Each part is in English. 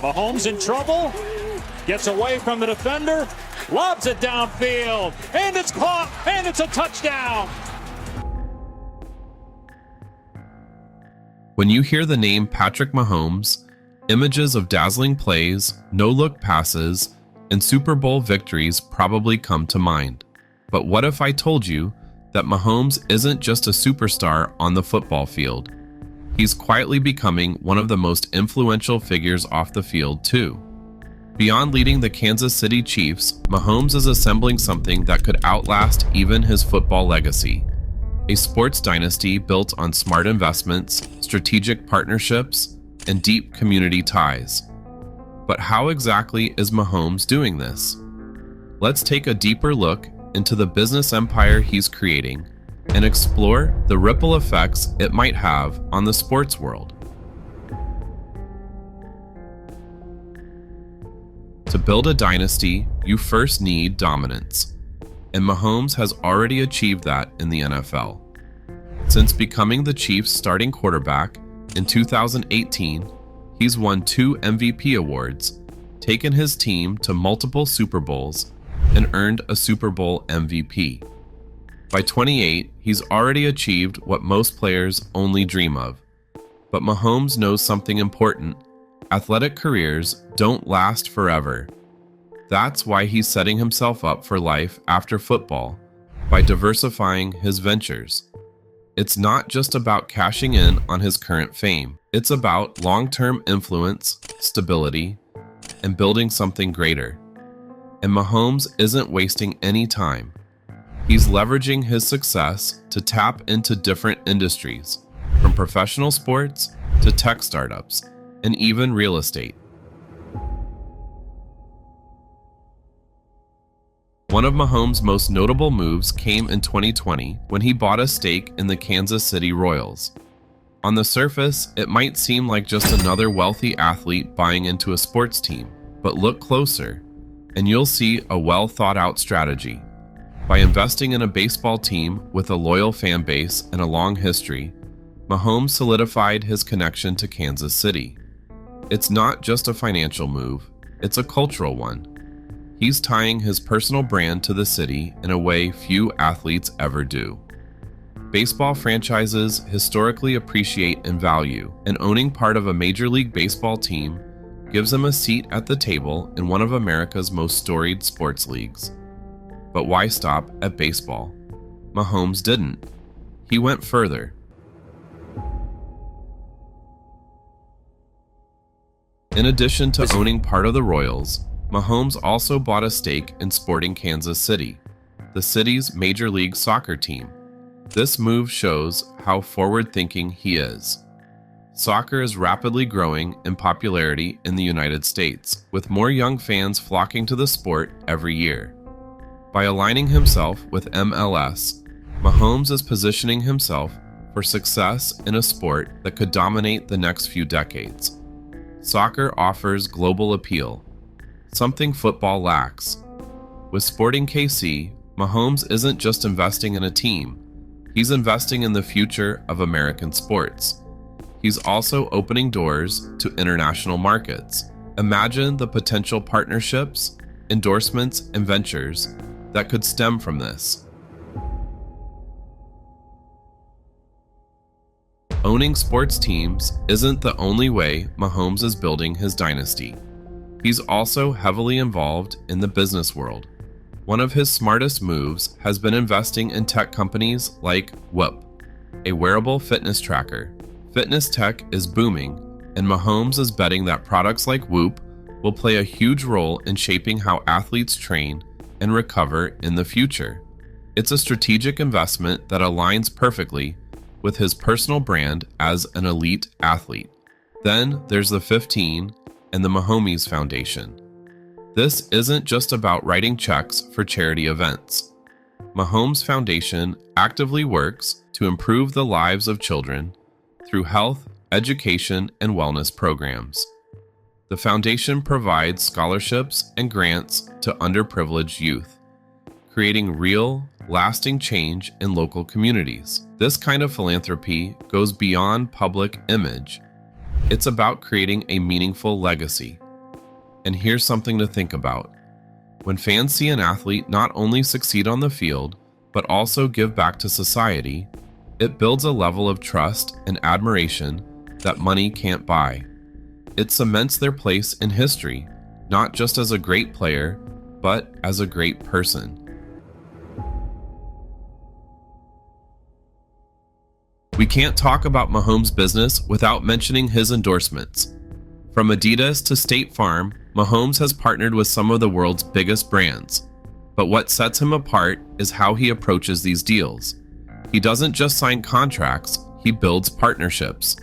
Mahomes in trouble, gets away from the defender, lobs it downfield, and it's caught, and it's a touchdown. When you hear the name Patrick Mahomes, images of dazzling plays, no-look passes, and Super Bowl victories probably come to mind. But what if I told you that Mahomes isn't just a superstar on the football field? He's quietly becoming one of the most influential figures off the field, too. Beyond leading the Kansas City Chiefs, Mahomes is assembling something that could outlast even his football legacy. A sports dynasty built on smart investments, strategic partnerships, and deep community ties. But how exactly is Mahomes doing this? Let's take a deeper look into the business empire he's creating and explore the ripple effects it might have on the sports world. To build a dynasty, you first need dominance, and Mahomes has already achieved that in the NFL. Since becoming the Chiefs' starting quarterback in 2018, he's won 2 MVP awards, taken his team to multiple Super Bowls, and earned a Super Bowl MVP. By 28, he's already achieved what most players only dream of. But Mahomes knows something important. Athletic careers don't last forever. That's why he's setting himself up for life after football by diversifying his ventures. It's not just about cashing in on his current fame. It's about long-term influence, stability, and building something greater. And Mahomes isn't wasting any time. He's leveraging his success to tap into different industries, from professional sports to tech startups, and even real estate. One of Mahomes' most notable moves came in 2020 when he bought a stake in the Kansas City Royals. On the surface, it might seem like just another wealthy athlete buying into a sports team, but look closer, and you'll see a well-thought-out strategy. By investing in a baseball team with a loyal fan base and a long history, Mahomes solidified his connection to Kansas City. It's not just a financial move, it's a cultural one. He's tying his personal brand to the city in a way few athletes ever do. Baseball franchises historically appreciate and value, and owning part of a Major League Baseball team gives him a seat at the table in one of America's most storied sports leagues. But why stop at baseball? Mahomes didn't. He went further. In addition to owning part of the Royals, Mahomes also bought a stake in Sporting Kansas City, the city's Major League Soccer team. This move shows how forward-thinking he is. Soccer is rapidly growing in popularity in the United States, with more young fans flocking to the sport every year. By aligning himself with MLS, Mahomes is positioning himself for success in a sport that could dominate the next few decades. Soccer offers global appeal, something football lacks. With Sporting KC, Mahomes isn't just investing in a team, he's investing in the future of American sports. He's also opening doors to international markets. Imagine the potential partnerships, endorsements, and ventures that could stem from this. Owning sports teams isn't the only way Mahomes is building his dynasty. He's also heavily involved in the business world. One of his smartest moves has been investing in tech companies like Whoop, a wearable fitness tracker. Fitness tech is booming, and Mahomes is betting that products like Whoop will play a huge role in shaping how athletes train and recover in the future. It's a strategic investment that aligns perfectly with his personal brand as an elite athlete. Then there's the 15 and the Mahomes Foundation. This isn't just about writing checks for charity events. Mahomes Foundation actively works to improve the lives of children through health, education, and wellness programs. The foundation provides scholarships and grants to underprivileged youth, creating real, lasting change in local communities. This kind of philanthropy goes beyond public image. It's about creating a meaningful legacy. And here's something to think about. When fans see an athlete not only succeed on the field, but also give back to society, it builds a level of trust and admiration that money can't buy. It cements their place in history, not just as a great player, but as a great person. We can't talk about Mahomes' business without mentioning his endorsements. From Adidas to State Farm, Mahomes has partnered with some of the world's biggest brands. But what sets him apart is how he approaches these deals. He doesn't just sign contracts, he builds partnerships.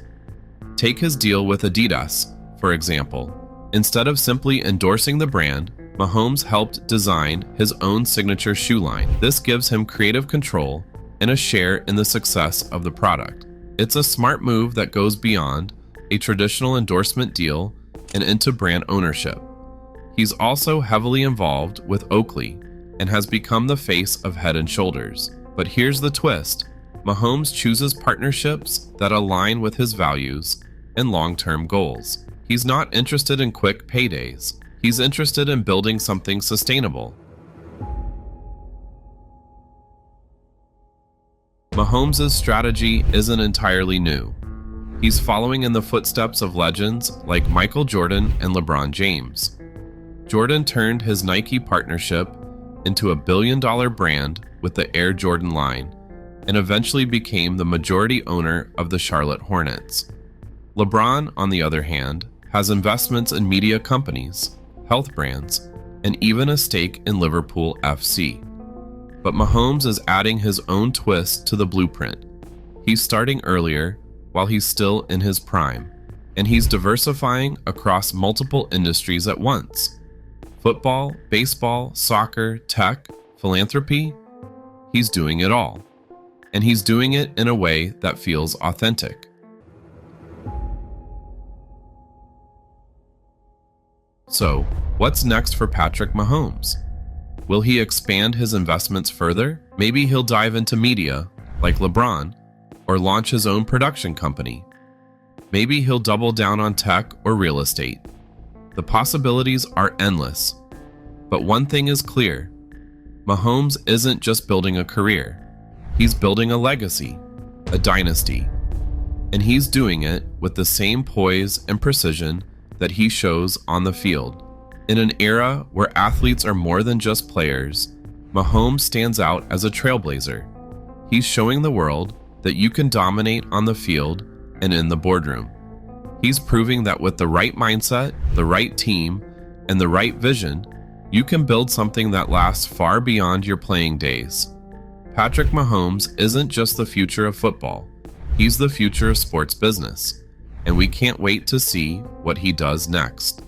Take his deal with Adidas, for example. Instead of simply endorsing the brand, Mahomes helped design his own signature shoe line. This gives him creative control and a share in the success of the product. It's a smart move that goes beyond a traditional endorsement deal and into brand ownership. He's also heavily involved with Oakley and has become the face of Head & Shoulders. But here's the twist. Mahomes chooses partnerships that align with his values and long-term goals. He's not interested in quick paydays. He's interested in building something sustainable. Mahomes' strategy isn't entirely new. He's following in the footsteps of legends like Michael Jordan and LeBron James. Jordan turned his Nike partnership into a billion-dollar brand with the Air Jordan line and eventually became the majority owner of the Charlotte Hornets. LeBron, on the other hand, has investments in media companies, health brands, and even a stake in Liverpool FC. But Mahomes is adding his own twist to the blueprint. He's starting earlier while he's still in his prime, and he's diversifying across multiple industries at once. Football, baseball, soccer, tech, philanthropy. He's doing it all. And he's doing it in a way that feels authentic. So, what's next for Patrick Mahomes? Will he expand his investments further? Maybe he'll dive into media, like LeBron, or launch his own production company. Maybe he'll double down on tech or real estate. The possibilities are endless. But one thing is clear. Mahomes isn't just building a career. He's building a legacy, a dynasty. And he's doing it with the same poise and precision that he shows on the field. In an era where athletes are more than just players, Mahomes stands out as a trailblazer. He's showing the world that you can dominate on the field and in the boardroom. He's proving that with the right mindset, the right team, and the right vision, you can build something that lasts far beyond your playing days. Patrick Mahomes isn't just the future of football. He's the future of sports business, and we can't wait to see what he does next.